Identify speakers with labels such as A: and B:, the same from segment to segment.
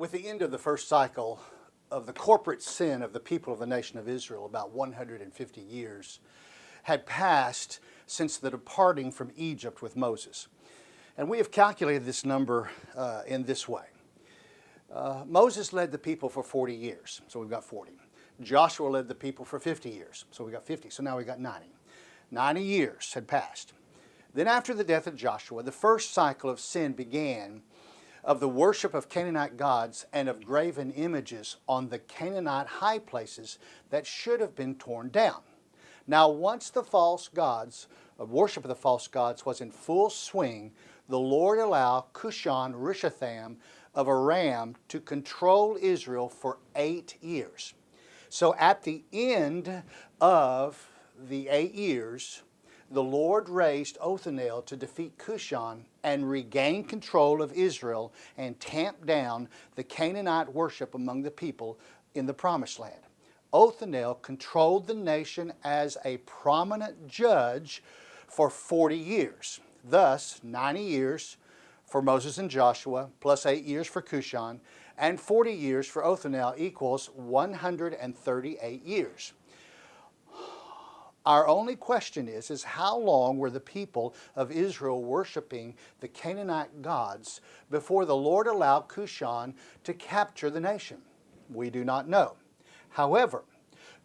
A: With the end of the first cycle of the corporate sin of the people of the nation of Israel, about 150 years had passed since the departing from Egypt with Moses. And we have calculated this number in this way. Moses led the people for 40 years, so we've got 40. Joshua led the people for 50 years, so we got 50, so now we got 90. 90 years had passed. Then after the death of Joshua, the first cycle of sin began of the worship of Canaanite gods and of graven images on the Canaanite high places that should have been torn down. Now once the false gods, worship of the false gods was in full swing, the Lord allowed Cushan-Rishathaim of Aram to control Israel for 8 years. So at the end of the 8 years, the Lord raised Othniel to defeat Cushan and regain control of Israel and tamp down the Canaanite worship among the people in the Promised Land. Othniel controlled the nation as a prominent judge for 40 years. Thus, 90 years for Moses and Joshua, plus 8 years for Cushan, and 40 years for Othniel equals 138 years. Our only question is how long were the people of Israel worshiping the Canaanite gods before the Lord allowed Cushan to capture the nation? We do not know. However,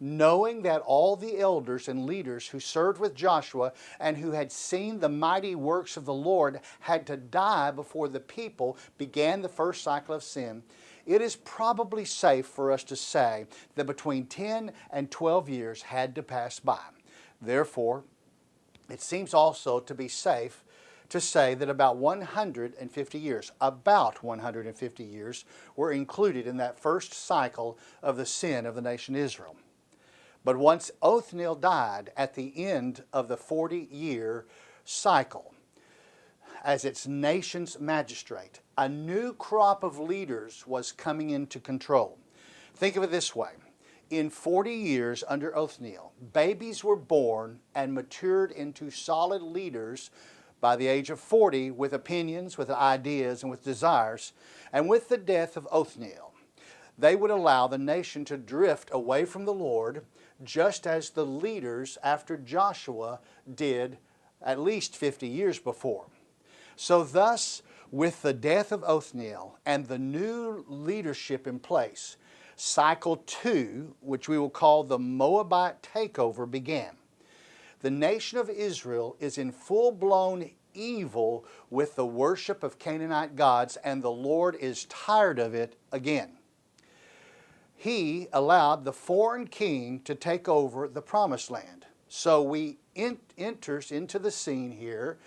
A: knowing that all the elders and leaders who served with Joshua and who had seen the mighty works of the Lord had to die before the people began the first cycle of sin, it is probably safe for us to say that between 10 and 12 years had to pass by. Therefore, it seems also to be safe to say that about 150 years were included in that first cycle of the sin of the nation Israel. But once Othniel died at the end of the 40-year cycle as its nation's magistrate, a new crop of leaders was coming into control. Think of it this way. In 40 years under Othniel, babies were born and matured into solid leaders by the age of 40 with opinions, with ideas, and with desires. And with the death of Othniel, they would allow the nation to drift away from the Lord, just as the leaders after Joshua did at least 50 years before. So thus, with the death of Othniel and the new leadership in place, Cycle 2, which we will call the Moabite Takeover, began. The nation of Israel is in full-blown evil with the worship of Canaanite gods, and the Lord is tired of it again. He allowed the foreign king to take over the Promised Land. So we enters into the scene here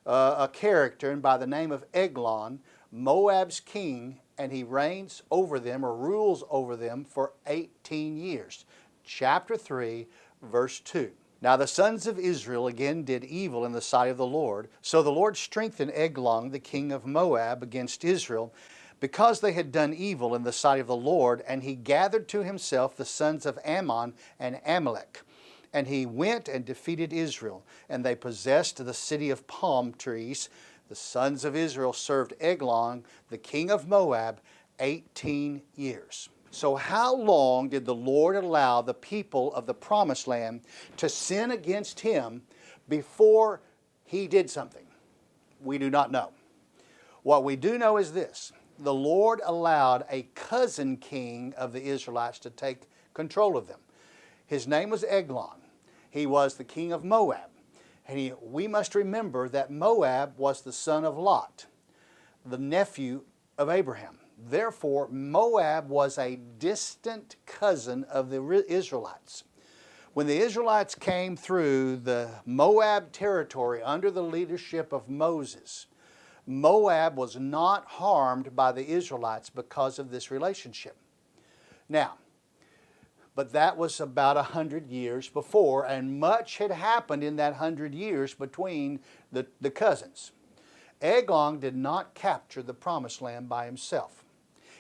A: a character by the name of Eglon, Moab's king, and he reigns over them or rules over them for 18 years. Chapter 3, verse 2. Now the sons of Israel again did evil in the sight of the Lord. So the Lord strengthened Eglon, the king of Moab, against Israel, because they had done evil in the sight of the Lord, and he gathered to himself the sons of Ammon and Amalek. And he went and defeated Israel, and they possessed the city of palm trees. The sons of Israel served Eglon, the king of Moab, 18 years. So how long did the Lord allow the people of the Promised Land to sin against him before he did something? We do not know. What we do know is this. The Lord allowed a cousin king of the Israelites to take control of them. His name was Eglon. He was the king of Moab. And we must remember that Moab was the son of Lot, the nephew of Abraham. Therefore, Moab was a distant cousin of the Israelites. When the Israelites came through the Moab territory under the leadership of Moses, Moab was not harmed by the Israelites because of this relationship. Now, but that was about 100 years before, and much had happened in that 100 years between the cousins. Eglon did not capture the Promised Land by himself.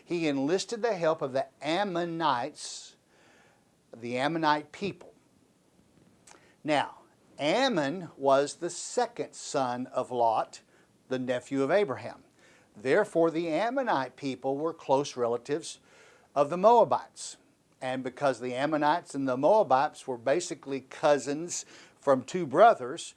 A: He enlisted the help of the Ammonites, the Ammonite people. Now, Ammon was the second son of Lot, the nephew of Abraham. Therefore, the Ammonite people were close relatives of the Moabites. And because the Ammonites and the Moabites were basically cousins from two brothers,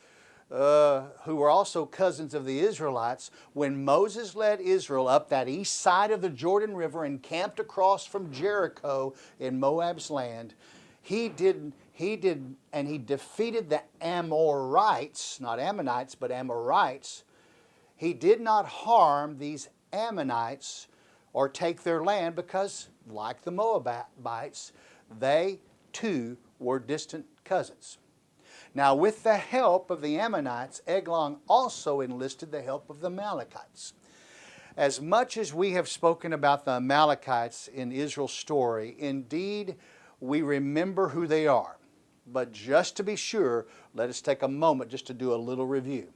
A: who were also cousins of the Israelites, when Moses led Israel up that east side of the Jordan River and camped across from Jericho in Moab's land, he defeated the Amorites, not Ammonites, but Amorites. He did not harm these Ammonites or take their land because, like the Moabites, they too were distant cousins. Now, with the help of the Ammonites, Eglon also enlisted the help of the Amalekites. As much as we have spoken about the Amalekites in Israel's story, indeed, we remember who they are. But just to be sure, let us take a moment just to do a little review.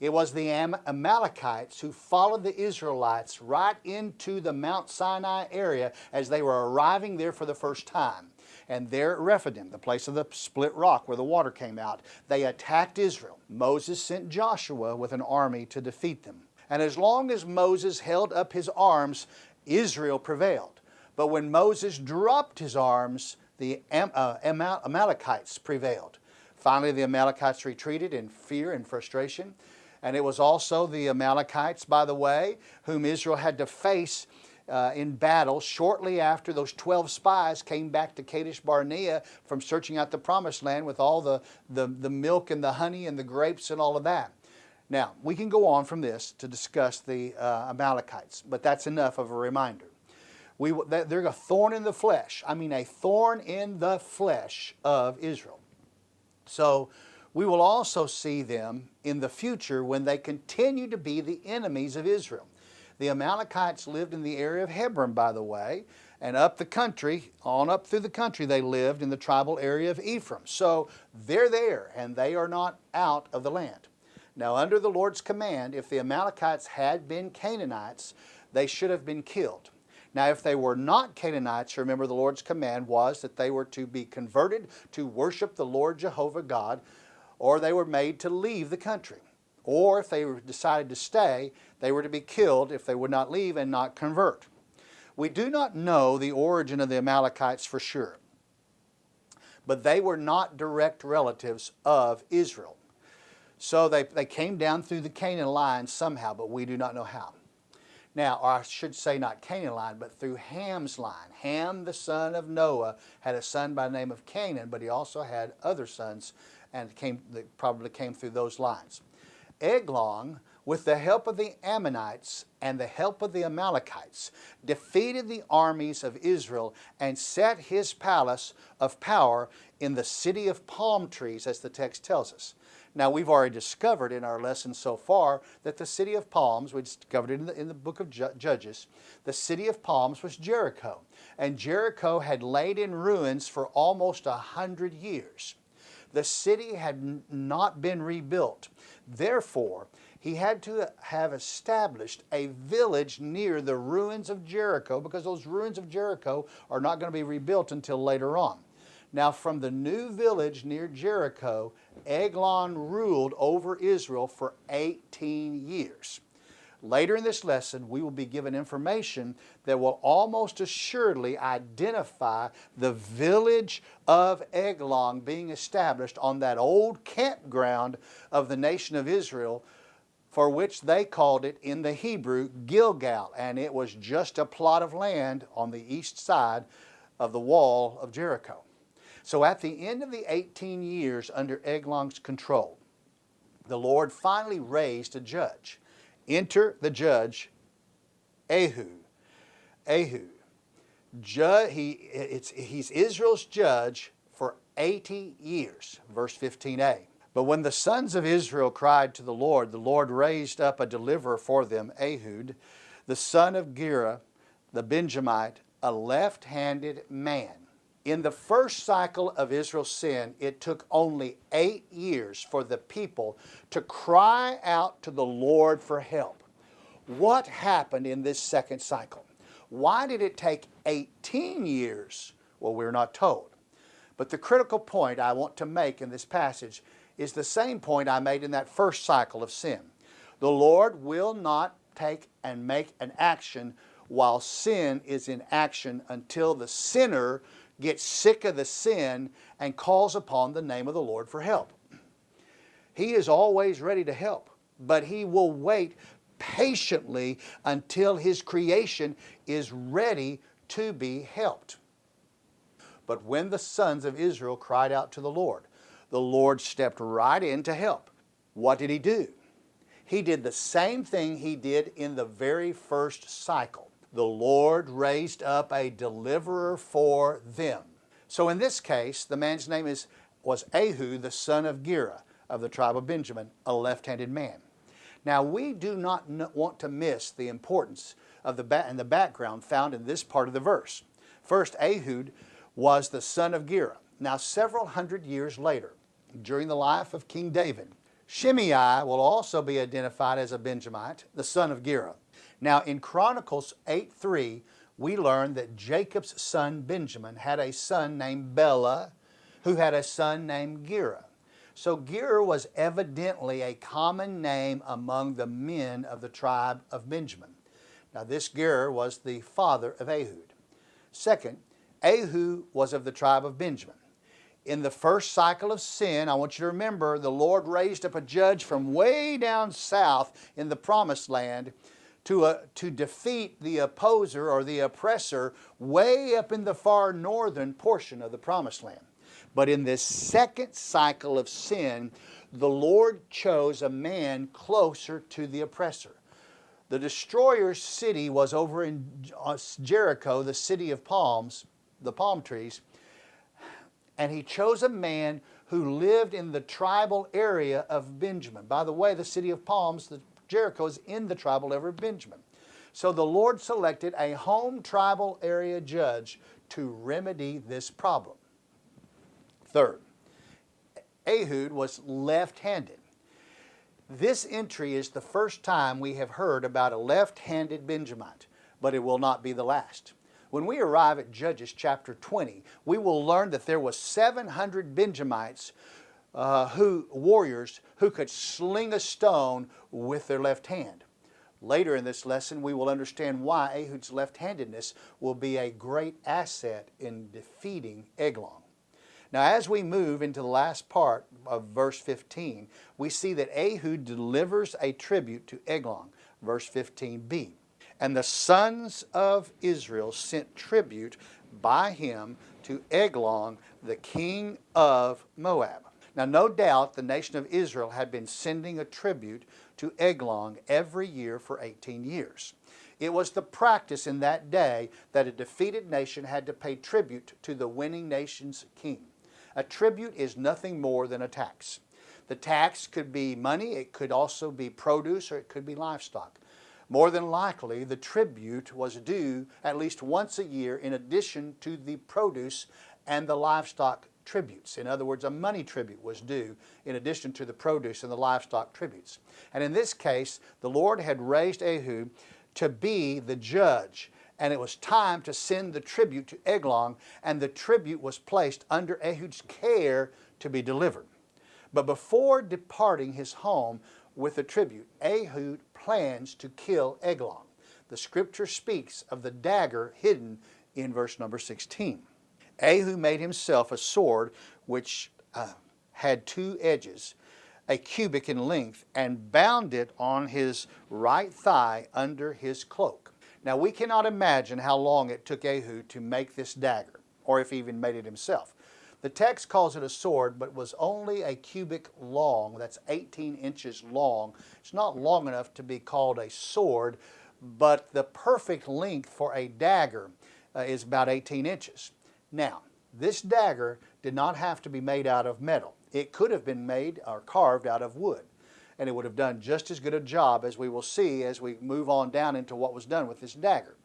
A: It was the Amalekites who followed the Israelites right into the Mount Sinai area as they were arriving there for the first time. And there at Rephidim, the place of the split rock where the water came out, they attacked Israel. Moses sent Joshua with an army to defeat them. And as long as Moses held up his arms, Israel prevailed. But when Moses dropped his arms, the Amalekites prevailed. Finally, the Amalekites retreated in fear and frustration. And it was also the Amalekites, by the way, whom Israel had to face in battle shortly after those 12 spies came back to Kadesh Barnea from searching out the Promised Land with all the milk and the honey and the grapes and all of that. Now, we can go on from this to discuss the Amalekites, but that's enough of a reminder. They're a thorn in the flesh. I mean, a thorn in the flesh of Israel. So we will also see them in the future when they continue to be the enemies of Israel. The Amalekites lived in the area of Hebron, by the way, and up the country, on up through the country, they lived in the tribal area of Ephraim. So they're there, and they are not out of the land. Now, under the Lord's command, if the Amalekites had been Canaanites, they should have been killed. Now, if they were not Canaanites, remember the Lord's command was that they were to be converted to worship the Lord Jehovah God, or they were made to leave the country. Or if they decided to stay, they were to be killed if they would not leave and not convert. We do not know the origin of the Amalekites for sure, but they were not direct relatives of Israel. So they came down through the Canaan line somehow, but we do not know how. Now, or I should say not Canaan line, but through Ham's line. Ham, the son of Noah, had a son by the name of Canaan, but he also had other sons and probably came through those lines. Eglon, with the help of the Ammonites and the help of the Amalekites, defeated the armies of Israel and set his palace of power in the city of palm trees, as the text tells us. Now, we've already discovered in our lesson so far that the city of palms, we discovered it in the book of Judges, the city of palms was Jericho. And Jericho had laid in ruins for almost 100 years. The city had not been rebuilt. Therefore, he had to have established a village near the ruins of Jericho, because those ruins of Jericho are not going to be rebuilt until later on. Now, from the new village near Jericho, Eglon ruled over Israel for 18 years. Later in this lesson, we will be given information that will almost assuredly identify the village of Eglon being established on that old campground of the nation of Israel, for which they called it in the Hebrew Gilgal, and it was just a plot of land on the east side of the wall of Jericho. So at the end of the 18 years under Eglon's control, the Lord finally raised a judge. Enter the judge, Ehud. He's Israel's judge for 80 years, verse 15a. But when the sons of Israel cried to the Lord raised up a deliverer for them, Ehud, the son of Gera, the Benjamite, a left-handed man. In the first cycle of Israel's sin, it took only 8 years for the people to cry out to the Lord for help. What happened in this second cycle? Why did it take 18 years? Well, we're not told. But the critical point I want to make in this passage is the same point I made in that first cycle of sin. The Lord will not take and make an action while sin is in action until the sinner gets sick of the sin and calls upon the name of the Lord for help. He is always ready to help, but He will wait patiently until His creation is ready to be helped. But when the sons of Israel cried out to the Lord stepped right in to help. What did He do? He did the same thing He did in the very first cycle. The Lord raised up a deliverer for them. So in this case, the man's name was Ehud, the son of Gera, of the tribe of Benjamin, a left-handed man. Now, we do not want to miss the importance of the background found in this part of the verse. First, Ehud was the son of Gera. Now, several hundred years later, during the life of King David, Shimei will also be identified as a Benjamite, the son of Gera. Now, in Chronicles 8:3, we learn that Jacob's son Benjamin had a son named Bela, who had a son named Gera. So Gera was evidently a common name among the men of the tribe of Benjamin. Now, this Gera was the father of Ehud. Second, Ehud was of the tribe of Benjamin. In the first cycle of sin, I want you to remember, the Lord raised up a judge from way down south in the promised land to defeat the opposer or the oppressor way up in the far northern portion of the promised land. But in this second cycle of sin, the Lord chose a man closer to the oppressor. The destroyer's city was over in Jericho, the city of palms, the palm trees, and He chose a man who lived in the tribal area of Benjamin. By the way, the city of palms, Jericho, is in the tribal area of Benjamin. So the Lord selected a home tribal area judge to remedy this problem. Third, Ehud was left-handed. This entry is the first time we have heard about a left-handed Benjamite, but it will not be the last. When we arrive at Judges chapter 20, we will learn that there was 700 Benjamites, warriors who could sling a stone with their left hand. Later in this lesson, we will understand why Ehud's left-handedness will be a great asset in defeating Eglon. Now, as we move into the last part of verse 15, we see that Ehud delivers a tribute to Eglon, verse 15b. And the sons of Israel sent tribute by him to Eglon, the king of Moab. Now, no doubt the nation of Israel had been sending a tribute to Eglon every year for 18 years. It was the practice in that day that a defeated nation had to pay tribute to the winning nation's king. A tribute is nothing more than a tax. The tax could be money, it could also be produce, or it could be livestock. More than likely, the tribute was due at least once a year in addition to the produce and the livestock tributes. In other words, a money tribute was due in addition to the produce and the livestock tributes. And in this case, the Lord had raised Ehud to be the judge, and it was time to send the tribute to Eglon, and the tribute was placed under Ehud's care to be delivered. But before departing his home with the tribute, Ehud plans to kill Eglon. The scripture speaks of the dagger hidden in verse number 16. Ehud made himself a sword which had two edges, a cubit in length, and bound it on his right thigh under his cloak. Now, we cannot imagine how long it took Ehud to make this dagger, or if he even made it himself. The text calls it a sword, but was only a cubit long. That's 18 inches long. It's not long enough to be called a sword, but the perfect length for a dagger is about 18 inches. Now, this dagger did not have to be made out of metal. It could have been made or carved out of wood, and it would have done just as good a job, as we will see as we move on down into what was done with this dagger.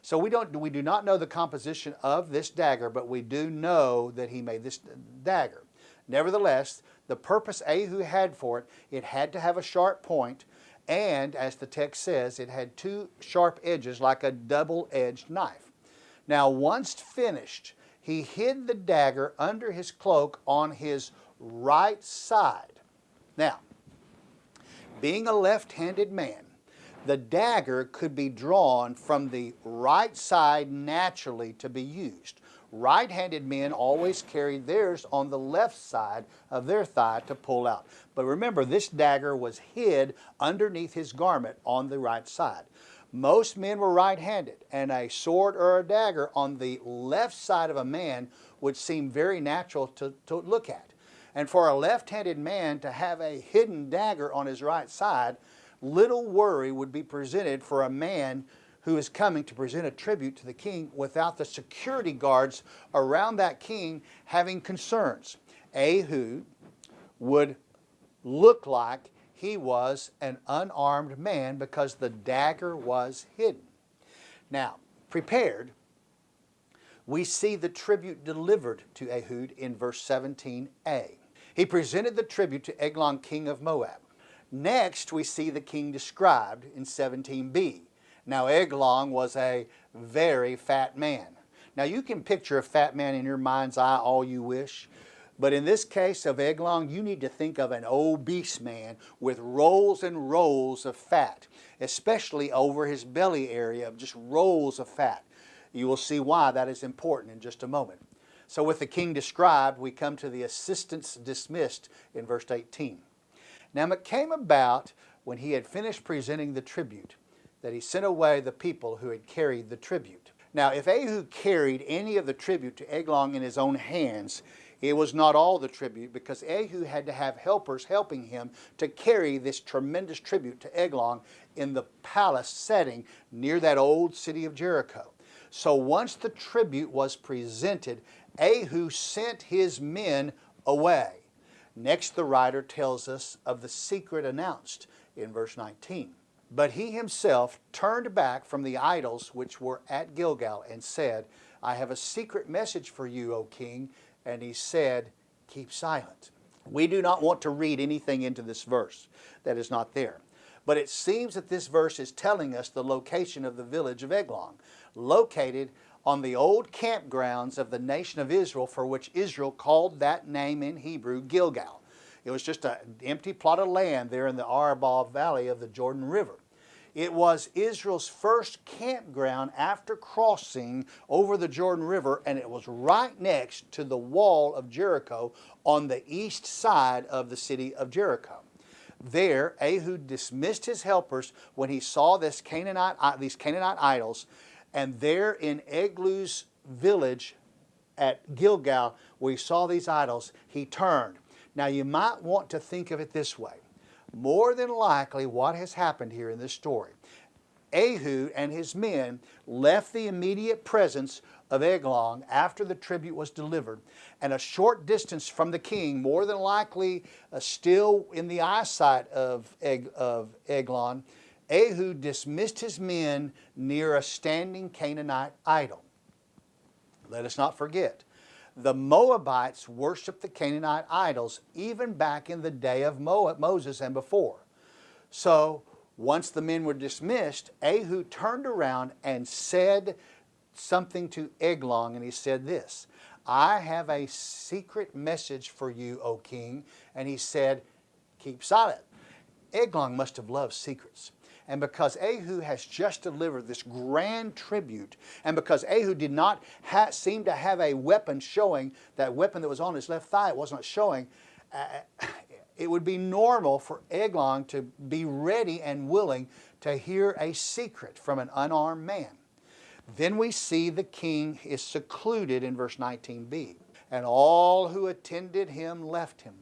A: So we do not know the composition of this dagger, but we do know that he made this dagger. Nevertheless, the purpose Ehud had for it, it had to have a sharp point, and as the text says, it had two sharp edges like a double-edged knife. Now, once finished, he hid the dagger under his cloak on his right side. Now, being a left-handed man, The dagger could be drawn from the right side naturally to be used. Right-handed men always carried theirs on the left side of their thigh to pull out. But remember, this dagger was hid underneath his garment on the right side. Most men were right-handed, and a sword or a dagger on the left side of a man would seem very natural to look at. And for a left-handed man to have a hidden dagger on his right side, little worry would be presented for a man who is coming to present a tribute to the king without the security guards around that king having concerns. Ehud would look like he was an unarmed man because the dagger was hidden. Now, prepared, we see the tribute delivered to Ehud in verse 17a. He presented the tribute to Eglon, king of Moab. Next, we see the king described in 17b. Now, Eglon was a very fat man. Now, you can picture a fat man in your mind's eye all you wish, but in this case of Eglon, you need to think of an obese man with rolls and rolls of fat, especially over his belly area, just rolls of fat. You will see why that is important in just a moment. So with the king described, we come to the assistants dismissed in verse 18. Now it came about when he had finished presenting the tribute that he sent away the people who had carried the tribute. Now if Ehud carried any of the tribute to Eglon in his own hands, it was not all the tribute, because Ehud had to have helpers helping him to carry this tremendous tribute to Eglon in the palace setting near that old city of Jericho. So once the tribute was presented, Ehud sent his men away. Next, the writer tells us of the secret announced in verse 19. But he himself turned back from the idols which were at Gilgal and said, I have a secret message for you, O king. And he said, keep silent. We do not want to read anything into this verse that is not there. But it seems that this verse is telling us the location of the village of Eglon, located on the old campgrounds of the nation of Israel, for which Israel called that name in Hebrew Gilgal. It was just an empty plot of land there in the Arabah Valley of the Jordan River. It was Israel's first campground after crossing over the Jordan River, and it was right next to the wall of Jericho on the east side of the city of Jericho. There, Ehud dismissed his helpers when he saw these Canaanite idols, and there in Eglon's village at Gilgal, where he saw these idols, he turned. Now you might want to think of it this way. More than likely what has happened here in this story, Ehud and his men left the immediate presence of Eglon after the tribute was delivered, and a short distance from the king, more than likely still in the eyesight of Eglon, Ehud dismissed his men near a standing Canaanite idol. Let us not forget, the Moabites worshiped the Canaanite idols even back in the day of Moses and before. So once the men were dismissed, Ehud turned around and said something to Eglon, and he said this, I have a secret message for you, O king. And he said, keep silent. Eglon must have loved secrets. And because Ehud has just delivered this grand tribute, and because Ehud did not seem to have a weapon showing, that weapon that was on his left thigh, it was not showing, it would be normal for Eglon to be ready and willing to hear a secret from an unarmed man. Then we see the king is secluded in verse 19b. And all who attended him left him.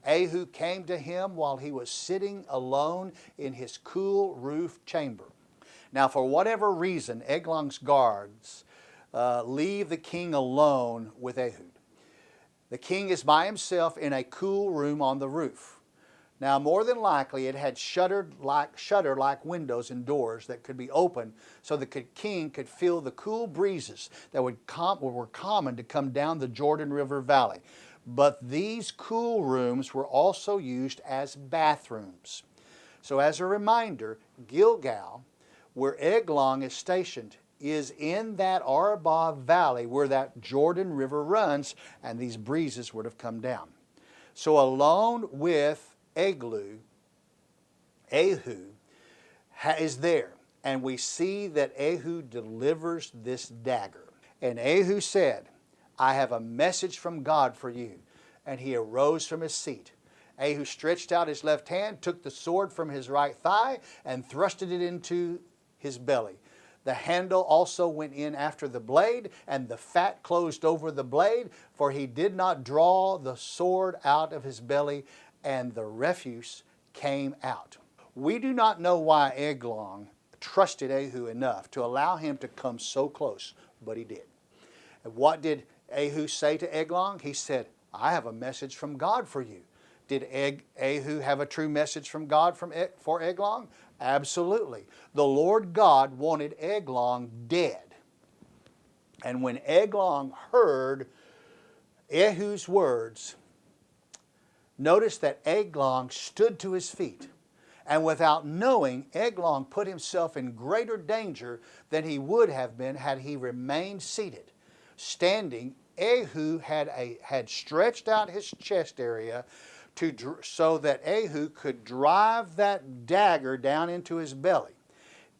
A: Ehud came to him while he was sitting alone in his cool roof chamber. Now, for whatever reason, Eglon's guards leave the king alone with Ehud. The king is by himself in a cool room on the roof. Now, more than likely, it had shutter-like windows and doors that could be opened so the king could feel the cool breezes that were common to come down the Jordan River Valley. But these cool rooms were also used as bathrooms. So as a reminder, Gilgal, where Eglon is stationed, is in that Arabah Valley where that Jordan River runs, and these breezes would have come down. So alone with Ehud is there. And we see that Ehud delivers this dagger. And Ehud said, I have a message from God for you. And he arose from his seat. Ehud stretched out his left hand, took the sword from his right thigh, and thrusted it into his belly. The handle also went in after the blade, and the fat closed over the blade, for he did not draw the sword out of his belly, and the refuse came out. We do not know why Eglon trusted Ehud enough to allow him to come so close, but he did. And what did Ehud say to Eglon? He said, I have a message from God for you. Did Ehud have a true message from God for Eglon? Absolutely. The Lord God wanted Eglon dead. And when Eglon heard Ehud's words, notice that Eglon stood to his feet. And without knowing, Eglon put himself in greater danger than he would have been had he remained seated. Standing, Ehud had stretched out his chest area so that Ehud could drive that dagger down into his belly.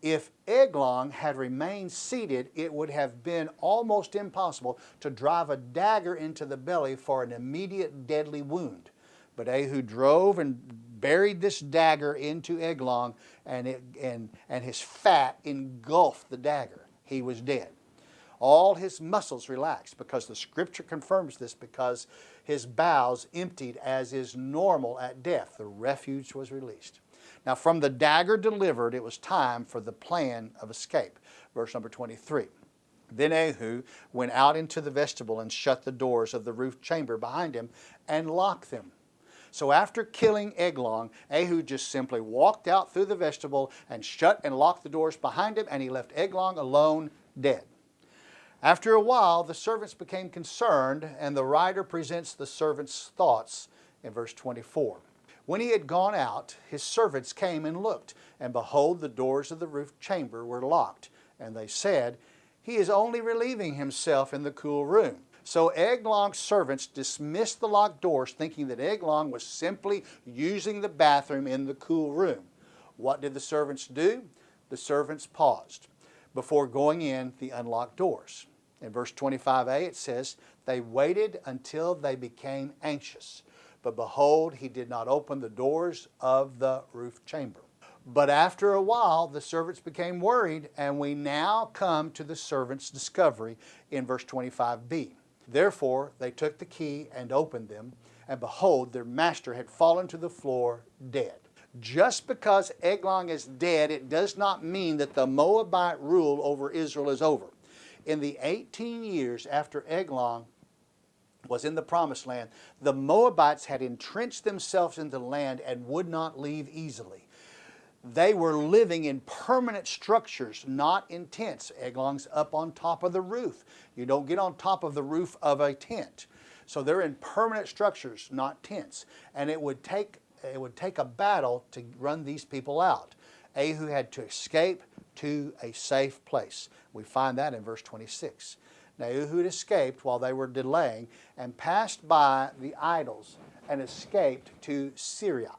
A: If Eglon had remained seated, it would have been almost impossible to drive a dagger into the belly for an immediate deadly wound. But Ehud drove and buried this dagger into Eglon, and his fat engulfed the dagger. He was dead. All his muscles relaxed, because the scripture confirms this, because his bowels emptied as is normal at death. The refuge was released. Now from the dagger delivered, it was time for the plan of escape. Verse number 23. Then Ehud went out into the vestibule and shut the doors of the roof chamber behind him and locked them. So after killing Eglon, Ehud just simply walked out through the vestibule and shut and locked the doors behind him, and he left Eglon alone, dead. After a while, the servants became concerned, and the writer presents the servants' thoughts in verse 24. When he had gone out, his servants came and looked, and behold, the doors of the roof chamber were locked. And they said, he is only relieving himself in the cool room. So Eglon's servants dismissed the locked doors, thinking that Eglon was simply using the bathroom in the cool room. What did the servants do? The servants paused before going in the unlocked doors. In verse 25a it says, they waited until they became anxious. But behold, he did not open the doors of the roof chamber. But after a while, the servants became worried, and we now come to the servants' discovery in verse 25b. Therefore, they took the key and opened them, and behold, their master had fallen to the floor dead. Just because Eglon is dead, it does not mean that the Moabite rule over Israel is over. In the 18 years after Eglon was in the promised land, the Moabites had entrenched themselves in the land and would not leave easily. They were living in permanent structures, not in tents. Eglon's up on top of the roof. You don't get on top of the roof of a tent. So they're in permanent structures, not tents. And it would take a battle to run these people out. Ehud had to escape to a safe place. We find that in verse 26. Now Ehud escaped while they were delaying and passed by the idols and escaped to Syria.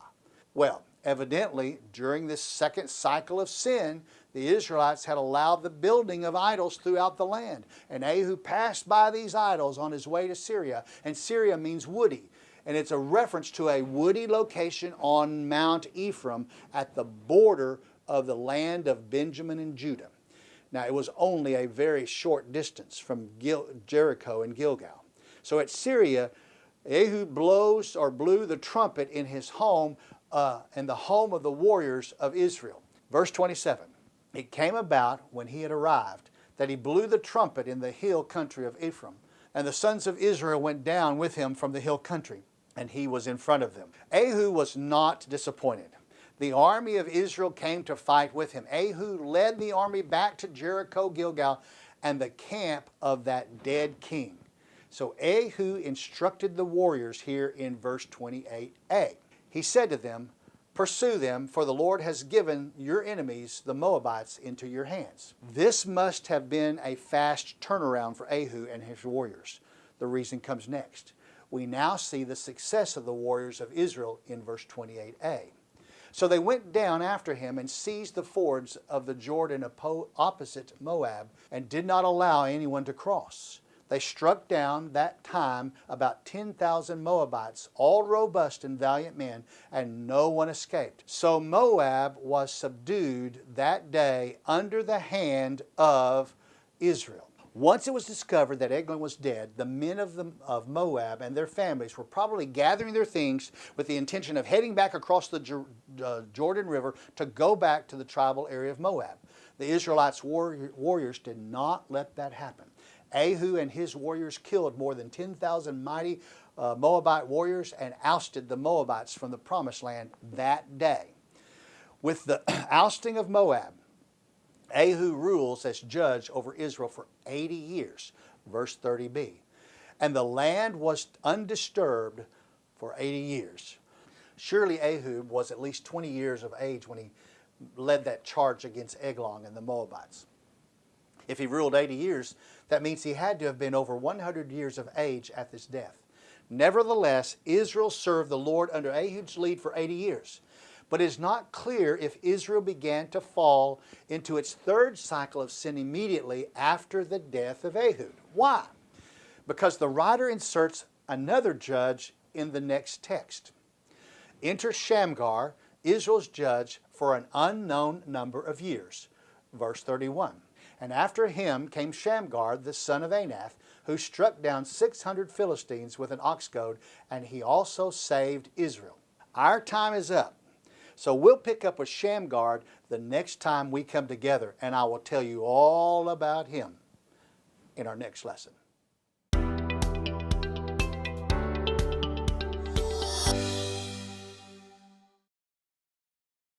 A: Well, evidently, during this second cycle of sin, the Israelites had allowed the building of idols throughout the land. And Ehud passed by these idols on his way to Syria. And Syria means woody. And it's a reference to a woody location on Mount Ephraim at the border of the land of Benjamin and Judah. Now, it was only a very short distance from Jericho and Gilgal. So at Syria, Ehud blew the trumpet in his home, and the home of the warriors of Israel. Verse 27, it came about when he had arrived that he blew the trumpet in the hill country of Ephraim, and the sons of Israel went down with him from the hill country, and he was in front of them. Ehud was not disappointed. The army of Israel came to fight with him. Ehud led the army back to Jericho, Gilgal, and the camp of that dead king. So Ehud instructed the warriors here in verse 28a. He said to them, pursue them, for the Lord has given your enemies, the Moabites, into your hands. This must have been a fast turnaround for Ehud and his warriors. The reason comes next. We now see the success of the warriors of Israel in verse 28a. So they went down after him and seized the fords of the Jordan opposite Moab, and did not allow anyone to cross. They struck down that time about 10,000 Moabites, all robust and valiant men, and no one escaped. So Moab was subdued that day under the hand of Israel. Once it was discovered that Eglon was dead, the men of Moab and their families were probably gathering their things with the intention of heading back across the Jordan River to go back to the tribal area of Moab. The Israelites' warriors did not let that happen. Ehud and his warriors killed more than 10,000 mighty Moabite warriors and ousted the Moabites from the promised land that day. With the ousting of Moab, Ehud rules as judge over Israel for 80 years, verse 30b. And the land was undisturbed for 80 years. Surely Ehud was at least 20 years of age when he led that charge against Eglon and the Moabites. If he ruled 80 years, that means he had to have been over 100 years of age at this death. Nevertheless, Israel served the Lord under Ehud's lead for 80 years. But it is not clear if Israel began to fall into its third cycle of sin immediately after the death of Ehud. Why? Because the writer inserts another judge in the next text. Enter Shamgar, Israel's judge, for an unknown number of years. Verse 31. And after him came Shamgar, the son of Anath, who struck down 600 Philistines with an ox goad, and he also saved Israel. Our time is up. So we'll pick up with Shamgar the next time we come together, and I will tell you all about him in our next lesson.